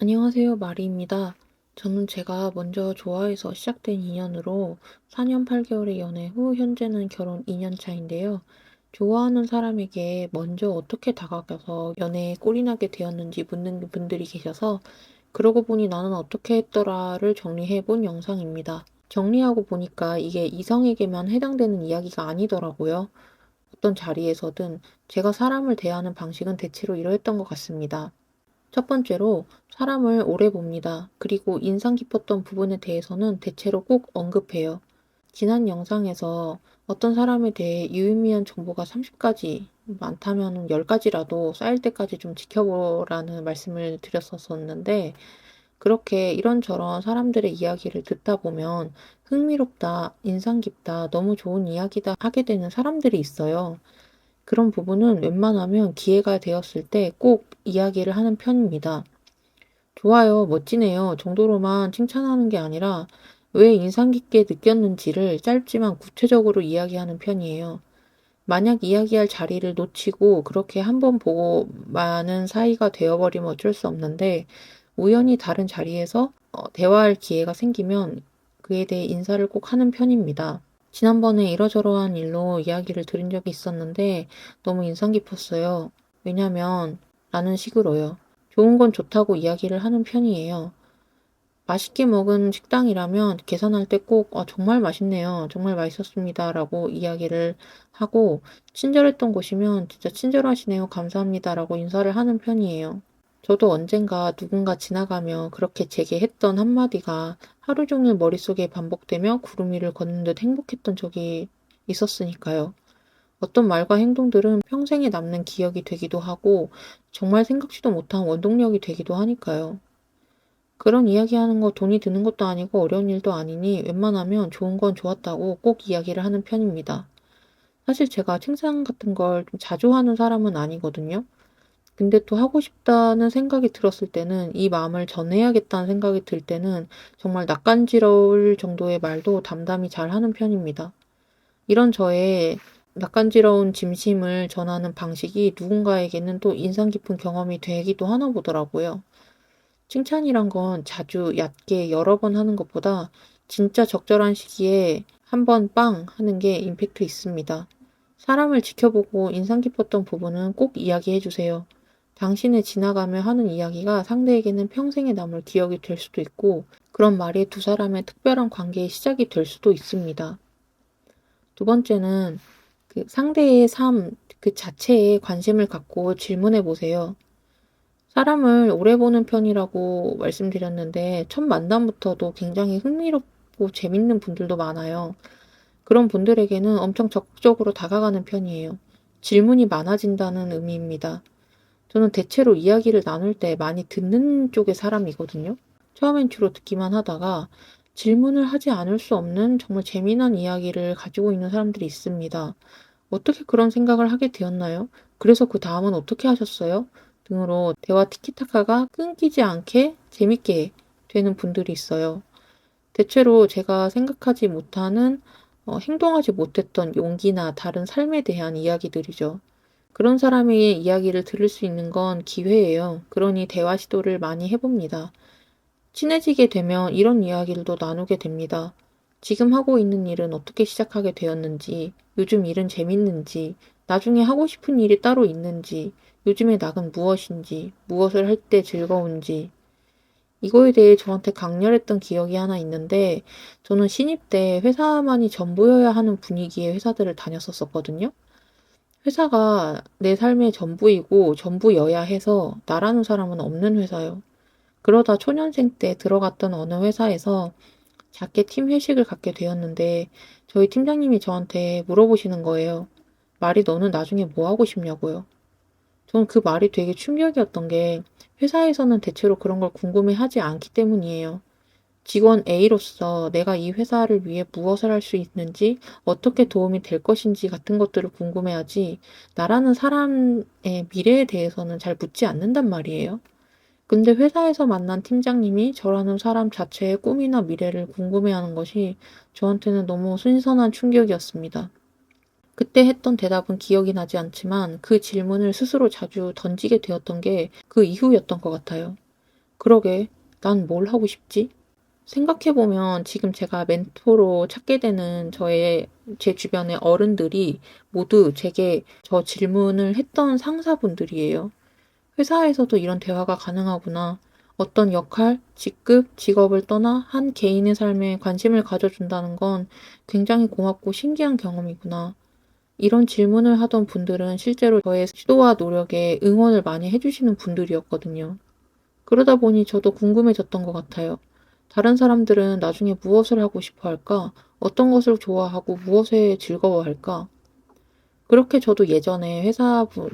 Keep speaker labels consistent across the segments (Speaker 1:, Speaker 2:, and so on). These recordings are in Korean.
Speaker 1: 안녕하세요. 마리입니다. 저는 제가 먼저 좋아해서 시작된 인연으로 4년 8개월의 연애 후 현재는 결혼 2년 차인데요. 좋아하는 사람에게 먼저 어떻게 다가가서 연애에 꼴이 나게 되었는지 묻는 분들이 계셔서 그러고 보니 나는 어떻게 했더라를 정리해 본 영상입니다. 정리하고 보니까 이게 이성에게만 해당되는 이야기가 아니더라고요. 어떤 자리에서든 제가 사람을 대하는 방식은 대체로 이러했던 것 같습니다. 첫 번째로 사람을 오래 봅니다. 그리고 인상 깊었던 부분에 대해서는 대체로 꼭 언급해요. 지난 영상에서 어떤 사람에 대해 유의미한 정보가 30가지, 많다면 10가지라도 쌓일 때까지 좀 지켜보라는 말씀을 드렸었는데, 그렇게 이런저런 사람들의 이야기를 듣다 보면 흥미롭다, 인상 깊다, 너무 좋은 이야기다 하게 되는 사람들이 있어요. 그런 부분은 웬만하면 기회가 되었을 때 꼭 이야기를 하는 편입니다. 좋아요, 멋지네요 정도로만 칭찬하는 게 아니라 왜 인상 깊게 느꼈는지를 짧지만 구체적으로 이야기하는 편이에요. 만약 이야기할 자리를 놓치고 그렇게 한번 보고 마는 사이가 되어버리면 어쩔 수 없는데 우연히 다른 자리에서 대화할 기회가 생기면 그에 대해 인사를 꼭 하는 편입니다. 지난번에 이러저러한 일로 이야기를 들은 적이 있었는데 너무 인상 깊었어요. 왜냐면 라는 식으로요. 좋은 건 좋다고 이야기를 하는 편이에요. 맛있게 먹은 식당이라면 계산할 때 꼭 정말 맛있네요. 정말 맛있었습니다. 라고 이야기를 하고 친절했던 곳이면 진짜 친절하시네요. 감사합니다. 라고 인사를 하는 편이에요. 저도 언젠가 누군가 지나가며 그렇게 제게 했던 한마디가 하루 종일 머릿속에 반복되며 구름 위를 걷는 듯 행복했던 적이 있었으니까요. 어떤 말과 행동들은 평생에 남는 기억이 되기도 하고 정말 생각지도 못한 원동력이 되기도 하니까요. 그런 이야기하는 거 돈이 드는 것도 아니고 어려운 일도 아니니 웬만하면 좋은 건 좋았다고 꼭 이야기를 하는 편입니다. 사실 제가 칭찬 같은 걸 좀 자주 하는 사람은 아니거든요. 근데 또 하고 싶다는 생각이 들었을 때는 이 마음을 전해야겠다는 생각이 들 때는 정말 낯간지러울 정도의 말도 담담히 잘 하는 편입니다. 이런 저의 낯간지러운 짐심을 전하는 방식이 누군가에게는 또 인상 깊은 경험이 되기도 하나 보더라고요. 칭찬이란 건 자주 얕게 여러 번 하는 것보다 진짜 적절한 시기에 한 번 빵 하는 게 임팩트 있습니다. 사람을 지켜보고 인상 깊었던 부분은 꼭 이야기해 주세요. 당신의 지나가며 하는 이야기가 상대에게는 평생에 남을 기억이 될 수도 있고 그런 말이 두 사람의 특별한 관계의 시작이 될 수도 있습니다. 두 번째는 그 상대의 삶 그 자체에 관심을 갖고 질문해 보세요. 사람을 오래 보는 편이라고 말씀드렸는데 첫 만남부터도 굉장히 흥미롭고 재밌는 분들도 많아요. 그런 분들에게는 엄청 적극적으로 다가가는 편이에요. 질문이 많아진다는 의미입니다. 저는 대체로 이야기를 나눌 때 많이 듣는 쪽의 사람이거든요. 처음엔 주로 듣기만 하다가 질문을 하지 않을 수 없는 정말 재미난 이야기를 가지고 있는 사람들이 있습니다. 어떻게 그런 생각을 하게 되었나요? 그래서 그 다음은 어떻게 하셨어요? 등으로 대화 티키타카가 끊기지 않게 재밌게 되는 분들이 있어요. 대체로 제가 생각하지 못하는 행동하지 못했던 용기나 다른 삶에 대한 이야기들이죠. 그런 사람의 이야기를 들을 수 있는 건 기회예요. 그러니 대화 시도를 많이 해봅니다. 친해지게 되면 이런 이야기들도 나누게 됩니다. 지금 하고 있는 일은 어떻게 시작하게 되었는지, 요즘 일은 재밌는지, 나중에 하고 싶은 일이 따로 있는지, 요즘의 낙은 무엇인지, 무엇을 할 때 즐거운지, 이거에 대해 저한테 강렬했던 기억이 하나 있는데, 저는 신입 때 회사만이 전부여야 하는 분위기의 회사들을 다녔었거든요. 회사가 내 삶의 전부이고 전부여야 해서 나라는 사람은 없는 회사요. 그러다 초년생 때 들어갔던 어느 회사에서 작게 팀 회식을 갖게 되었는데 저희 팀장님이 저한테 물어보시는 거예요. 말이 너는 나중에 뭐 하고 싶냐고요. 저는 그 말이 되게 충격이었던 게 회사에서는 대체로 그런 걸 궁금해하지 않기 때문이에요. 직원 A로서 내가 이 회사를 위해 무엇을 할 수 있는지, 어떻게 도움이 될 것인지 같은 것들을 궁금해하지, 나라는 사람의 미래에 대해서는 잘 묻지 않는단 말이에요. 근데 회사에서 만난 팀장님이 저라는 사람 자체의 꿈이나 미래를 궁금해하는 것이 저한테는 너무 신선한 충격이었습니다. 그때 했던 대답은 기억이 나지 않지만 그 질문을 스스로 자주 던지게 되었던 게 그 이후였던 것 같아요. 그러게, 난 뭘 하고 싶지? 생각해보면 지금 제가 멘토로 찾게 되는 제 주변의 어른들이 모두 제게 저 질문을 했던 상사분들이에요. 회사에서도 이런 대화가 가능하구나. 어떤 역할, 직급, 직업을 떠나 한 개인의 삶에 관심을 가져준다는 건 굉장히 고맙고 신기한 경험이구나. 이런 질문을 하던 분들은 실제로 저의 시도와 노력에 응원을 많이 해주시는 분들이었거든요. 그러다 보니 저도 궁금해졌던 것 같아요. 다른 사람들은 나중에 무엇을 하고 싶어 할까? 어떤 것을 좋아하고 무엇에 즐거워할까? 그렇게 저도 예전에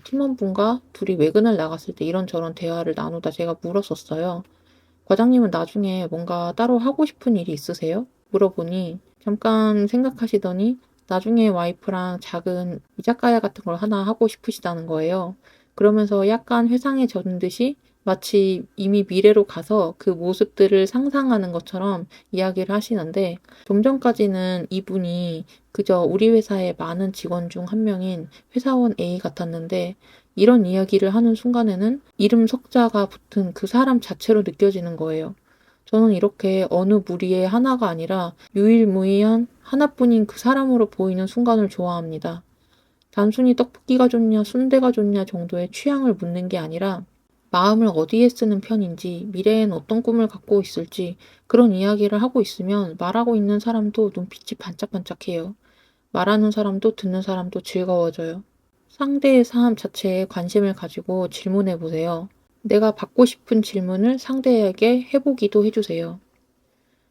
Speaker 1: 팀원분과 둘이 외근을 나갔을 때 이런저런 대화를 나누다 제가 물었었어요. 과장님은 나중에 뭔가 따로 하고 싶은 일이 있으세요? 물어보니 잠깐 생각하시더니 나중에 와이프랑 작은 이자카야 같은 걸 하나 하고 싶으시다는 거예요. 그러면서 약간 회상에 젖은 듯이 마치 이미 미래로 가서 그 모습들을 상상하는 것처럼 이야기를 하시는데 좀 전까지는 이분이 그저 우리 회사의 많은 직원 중 한 명인 회사원 A 같았는데 이런 이야기를 하는 순간에는 이름 석자가 붙은 그 사람 자체로 느껴지는 거예요. 저는 이렇게 어느 무리의 하나가 아니라 유일무이한 하나뿐인 그 사람으로 보이는 순간을 좋아합니다. 단순히 떡볶이가 좋냐, 순대가 좋냐 정도의 취향을 묻는 게 아니라 마음을 어디에 쓰는 편인지, 미래엔 어떤 꿈을 갖고 있을지 그런 이야기를 하고 있으면 말하고 있는 사람도 눈빛이 반짝반짝해요. 말하는 사람도 듣는 사람도 즐거워져요. 상대의 삶 자체에 관심을 가지고 질문해 보세요. 내가 받고 싶은 질문을 상대에게 해보기도 해주세요.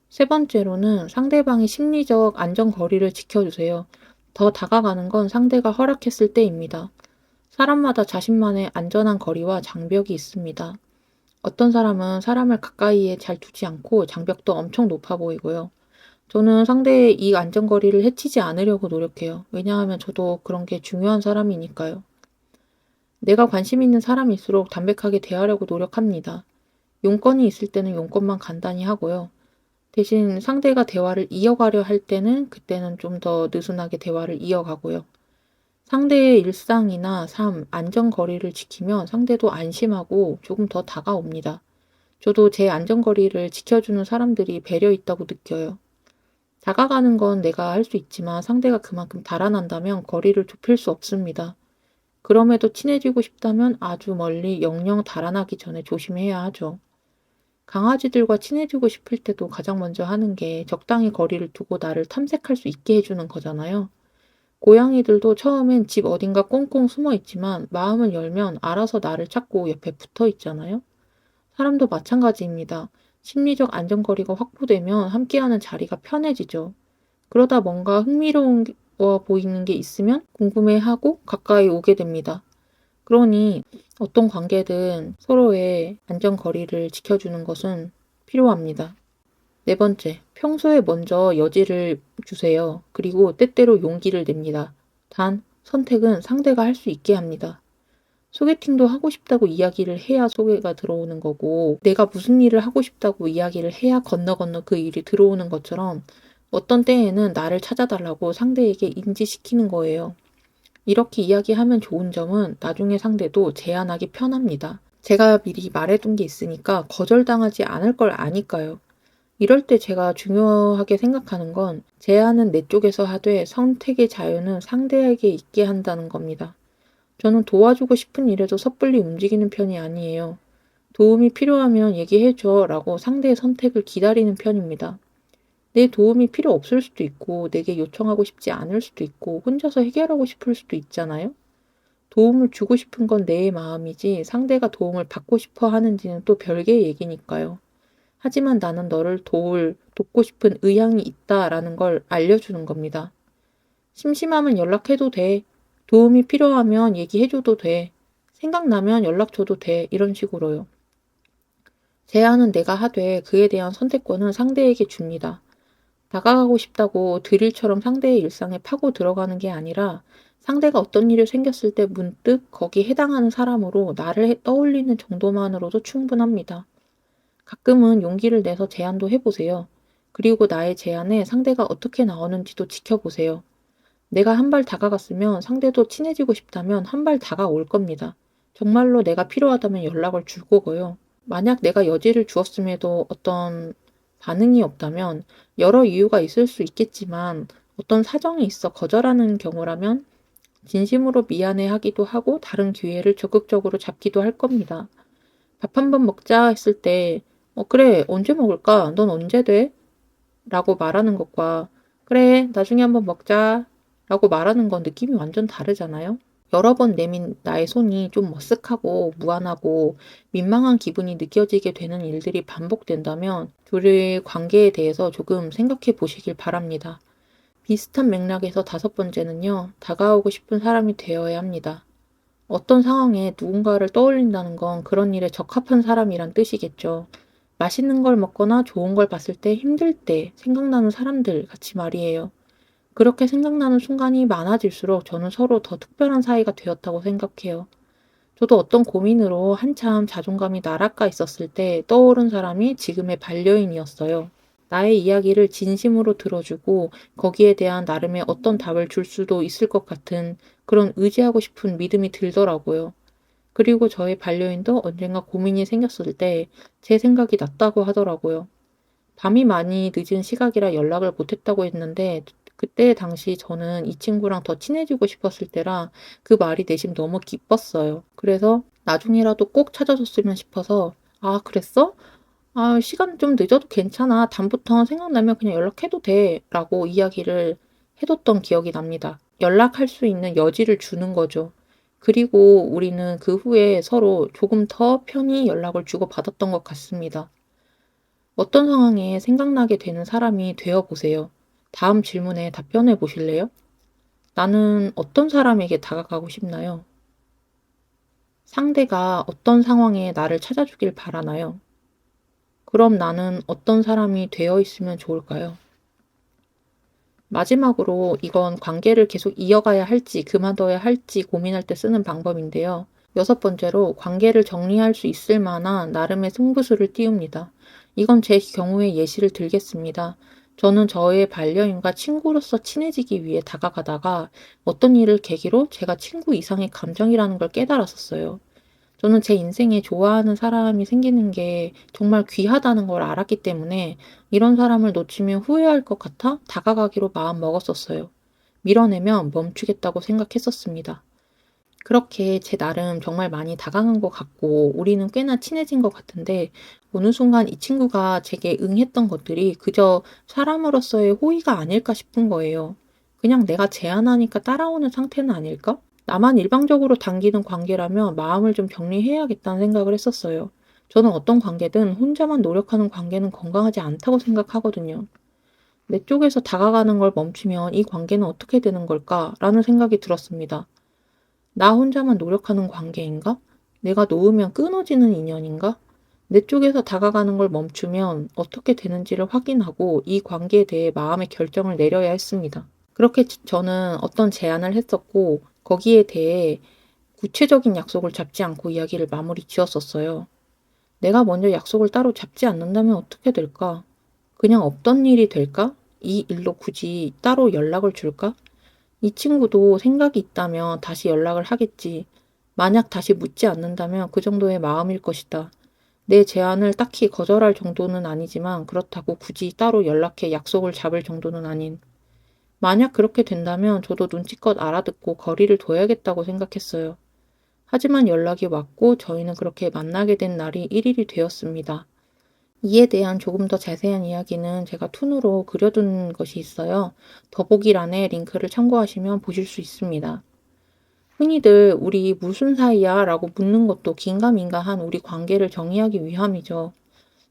Speaker 1: 세 번째로는 상대방의 심리적 안전거리를 지켜주세요. 더 다가가는 건 상대가 허락했을 때입니다. 사람마다 자신만의 안전한 거리와 장벽이 있습니다. 어떤 사람은 사람을 가까이에 잘 두지 않고 장벽도 엄청 높아 보이고요. 저는 상대의 이 안전거리를 해치지 않으려고 노력해요. 왜냐하면 저도 그런 게 중요한 사람이니까요. 내가 관심 있는 사람일수록 담백하게 대하려고 노력합니다. 용건이 있을 때는 용건만 간단히 하고요. 대신 상대가 대화를 이어가려 할 때는 그때는 좀 더 느슨하게 대화를 이어가고요. 상대의 일상이나 삶, 안전거리를 지키면 상대도 안심하고 조금 더 다가옵니다. 저도 제 안전거리를 지켜주는 사람들이 배려 있다고 느껴요. 다가가는 건 내가 할 수 있지만 상대가 그만큼 달아난다면 거리를 좁힐 수 없습니다. 그럼에도 친해지고 싶다면 아주 멀리 영영 달아나기 전에 조심해야 하죠. 강아지들과 친해지고 싶을 때도 가장 먼저 하는 게 적당히 거리를 두고 나를 탐색할 수 있게 해주는 거잖아요. 고양이들도 처음엔 집 어딘가 꽁꽁 숨어 있지만 마음을 열면 알아서 나를 찾고 옆에 붙어 있잖아요. 사람도 마찬가지입니다. 심리적 안전거리가 확보되면 함께하는 자리가 편해지죠. 그러다 뭔가 흥미로워 보이는 게 있으면 궁금해하고 가까이 오게 됩니다. 그러니 어떤 관계든 서로의 안전거리를 지켜주는 것은 필요합니다. 네 번째, 평소에 먼저 여지를 주세요. 그리고 때때로 용기를 냅니다. 단, 선택은 상대가 할 수 있게 합니다. 소개팅도 하고 싶다고 이야기를 해야 소개가 들어오는 거고, 내가 무슨 일을 하고 싶다고 이야기를 해야 건너 건너 그 일이 들어오는 것처럼 어떤 때에는 나를 찾아달라고 상대에게 인지시키는 거예요. 이렇게 이야기하면 좋은 점은 나중에 상대도 제안하기 편합니다. 제가 미리 말해둔 게 있으니까 거절당하지 않을 걸 아니까요. 이럴 때 제가 중요하게 생각하는 건 제안은 내 쪽에서 하되 선택의 자유는 상대에게 있게 한다는 겁니다. 저는 도와주고 싶은 일에도 섣불리 움직이는 편이 아니에요. 도움이 필요하면 얘기해줘 라고 상대의 선택을 기다리는 편입니다. 내 도움이 필요 없을 수도 있고 내게 요청하고 싶지 않을 수도 있고 혼자서 해결하고 싶을 수도 있잖아요. 도움을 주고 싶은 건 내 마음이지 상대가 도움을 받고 싶어 하는지는 또 별개의 얘기니까요. 하지만 나는 너를 돕고 싶은 의향이 있다라는 걸 알려주는 겁니다. 심심하면 연락해도 돼. 도움이 필요하면 얘기해줘도 돼. 생각나면 연락 줘도 돼. 이런 식으로요. 제안은 내가 하되 그에 대한 선택권은 상대에게 줍니다. 다가가고 싶다고 드릴처럼 상대의 일상에 파고 들어가는 게 아니라 상대가 어떤 일이 생겼을 때 문득 거기에 해당하는 사람으로 나를 떠올리는 정도만으로도 충분합니다. 가끔은 용기를 내서 제안도 해보세요. 그리고 나의 제안에 상대가 어떻게 나오는지도 지켜보세요. 내가 한 발 다가갔으면 상대도 친해지고 싶다면 한 발 다가올 겁니다. 정말로 내가 필요하다면 연락을 줄 거고요. 만약 내가 여지를 주었음에도 어떤 반응이 없다면 여러 이유가 있을 수 있겠지만 어떤 사정이 있어 거절하는 경우라면 진심으로 미안해 하기도 하고 다른 기회를 적극적으로 잡기도 할 겁니다. 밥 한 번 먹자 했을 때, 그래, 언제 먹을까? 넌 언제 돼? 라고 말하는 것과, 그래, 나중에 한번 먹자. 라고 말하는 건 느낌이 완전 다르잖아요? 여러 번 내민 나의 손이 좀 머쓱하고 무안하고 민망한 기분이 느껴지게 되는 일들이 반복된다면 둘의 관계에 대해서 조금 생각해 보시길 바랍니다. 비슷한 맥락에서 다섯 번째는요, 다가오고 싶은 사람이 되어야 합니다. 어떤 상황에 누군가를 떠올린다는 건 그런 일에 적합한 사람이란 뜻이겠죠. 맛있는 걸 먹거나 좋은 걸 봤을 때 힘들 때 생각나는 사람들 같이 말이에요. 그렇게 생각나는 순간이 많아질수록 저는 서로 더 특별한 사이가 되었다고 생각해요. 저도 어떤 고민으로 한참 자존감이 날아가 있었을 때 떠오른 사람이 지금의 반려인이었어요. 나의 이야기를 진심으로 들어주고 거기에 대한 나름의 어떤 답을 줄 수도 있을 것 같은 그런 의지하고 싶은 믿음이 들더라고요. 그리고 저의 반려인도 언젠가 고민이 생겼을 때 제 생각이 났다고 하더라고요. 밤이 많이 늦은 시각이라 연락을 못했다고 했는데 그때 당시 저는 이 친구랑 더 친해지고 싶었을 때라 그 말이 내심 너무 기뻤어요. 그래서 나중이라도 꼭 찾아줬으면 싶어서 아, 그랬어? 아, 시간 좀 늦어도 괜찮아. 다음부터 생각나면 그냥 연락해도 돼. 라고 이야기를 해뒀던 기억이 납니다. 연락할 수 있는 여지를 주는 거죠. 그리고 우리는 그 후에 서로 조금 더 편히 연락을 주고받았던 것 같습니다. 어떤 상황에 생각나게 되는 사람이 되어 보세요. 다음 질문에 답변해 보실래요? 나는 어떤 사람에게 다가가고 싶나요? 상대가 어떤 상황에 나를 찾아주길 바라나요? 그럼 나는 어떤 사람이 되어 있으면 좋을까요? 마지막으로 이건 관계를 계속 이어가야 할지 그만둬야 할지 고민할 때 쓰는 방법인데요. 여섯 번째로 관계를 정리할 수 있을 만한 나름의 승부수를 띄웁니다. 이건 제 경우에 예시를 들겠습니다. 저는 저의 반려인과 친구로서 친해지기 위해 다가가다가 어떤 일을 계기로 제가 친구 이상의 감정이라는 걸 깨달았었어요. 저는 제 인생에 좋아하는 사람이 생기는 게 정말 귀하다는 걸 알았기 때문에 이런 사람을 놓치면 후회할 것 같아 다가가기로 마음 먹었었어요. 밀어내면 멈추겠다고 생각했었습니다. 그렇게 제 나름 정말 많이 다가간 것 같고 우리는 꽤나 친해진 것 같은데 어느 순간 이 친구가 제게 응했던 것들이 그저 사람으로서의 호의가 아닐까 싶은 거예요. 그냥 내가 제안하니까 따라오는 상태는 아닐까? 나만 일방적으로 당기는 관계라면 마음을 좀 정리해야겠다는 생각을 했었어요. 저는 어떤 관계든 혼자만 노력하는 관계는 건강하지 않다고 생각하거든요. 내 쪽에서 다가가는 걸 멈추면 이 관계는 어떻게 되는 걸까? 라는 생각이 들었습니다. 나 혼자만 노력하는 관계인가? 내가 놓으면 끊어지는 인연인가? 내 쪽에서 다가가는 걸 멈추면 어떻게 되는지를 확인하고 이 관계에 대해 마음의 결정을 내려야 했습니다. 그렇게 저는 어떤 제안을 했었고 거기에 대해 구체적인 약속을 잡지 않고 이야기를 마무리 지었었어요. 내가 먼저 약속을 따로 잡지 않는다면 어떻게 될까? 그냥 없던 일이 될까? 이 일로 굳이 따로 연락을 줄까? 이 친구도 생각이 있다면 다시 연락을 하겠지. 만약 다시 묻지 않는다면 그 정도의 마음일 것이다. 내 제안을 딱히 거절할 정도는 아니지만 그렇다고 굳이 따로 연락해 약속을 잡을 정도는 아닌. 만약 그렇게 된다면 저도 눈치껏 알아듣고 거리를 둬야겠다고 생각했어요. 하지만 연락이 왔고 저희는 그렇게 만나게 된 날이 1일이 되었습니다. 이에 대한 조금 더 자세한 이야기는 제가 툰으로 그려둔 것이 있어요. 더보기란에 링크를 참고하시면 보실 수 있습니다. 흔히들 우리 무슨 사이야? 라고 묻는 것도 긴가민가한 우리 관계를 정의하기 위함이죠.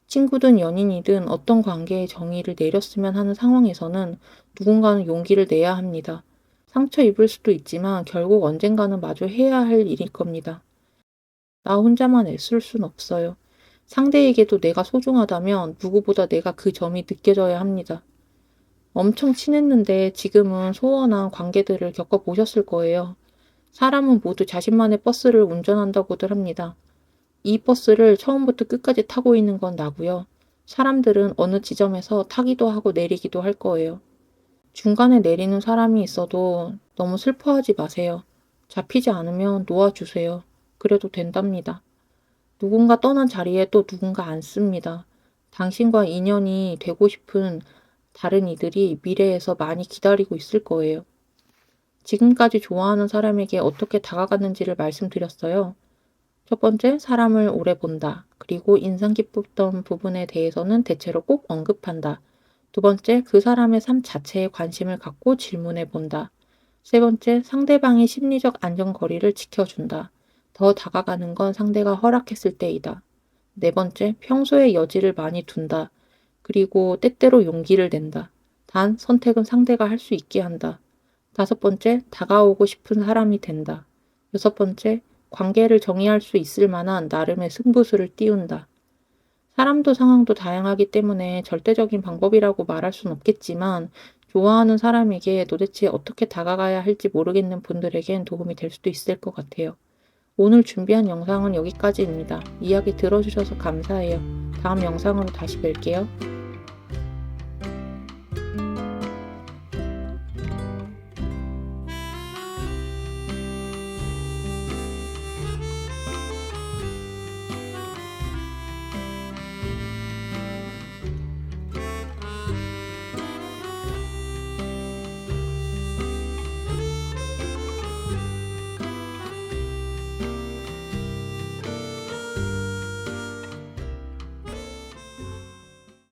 Speaker 1: 친구든 연인이든 어떤 관계의 정의를 내렸으면 하는 상황에서는 누군가는 용기를 내야 합니다. 상처 입을 수도 있지만 결국 언젠가는 마주 해야 할 일일 겁니다. 나 혼자만 애쓸 순 없어요. 상대에게도 내가 소중하다면 누구보다 내가 그 점이 느껴져야 합니다. 엄청 친했는데 지금은 소원한 관계들을 겪어보셨을 거예요. 사람은 모두 자신만의 버스를 운전한다고들 합니다. 이 버스를 처음부터 끝까지 타고 있는 건 나고요. 사람들은 어느 지점에서 타기도 하고 내리기도 할 거예요. 중간에 내리는 사람이 있어도 너무 슬퍼하지 마세요. 잡히지 않으면 놓아주세요. 그래도 된답니다. 누군가 떠난 자리에 또 누군가 앉습니다. 당신과 인연이 되고 싶은 다른 이들이 미래에서 많이 기다리고 있을 거예요. 지금까지 좋아하는 사람에게 어떻게 다가갔는지를 말씀드렸어요. 첫 번째, 사람을 오래 본다. 그리고 인상 깊었던 부분에 대해서는 대체로 꼭 언급한다. 두 번째, 그 사람의 삶 자체에 관심을 갖고 질문해 본다. 세 번째, 상대방의 심리적 안전거리를 지켜준다. 더 다가가는 건 상대가 허락했을 때이다. 네 번째, 평소에 여지를 많이 둔다. 그리고 때때로 용기를 낸다. 단, 선택은 상대가 할 수 있게 한다. 다섯 번째, 다가오고 싶은 사람이 된다. 여섯 번째, 관계를 정의할 수 있을 만한 나름의 승부수를 띄운다. 사람도 상황도 다양하기 때문에 절대적인 방법이라고 말할 순 없겠지만, 좋아하는 사람에게 도대체 어떻게 다가가야 할지 모르겠는 분들에겐 도움이 될 수도 있을 것 같아요. 오늘 준비한 영상은 여기까지입니다. 이야기 들어주셔서 감사해요. 다음 영상으로 다시 뵐게요.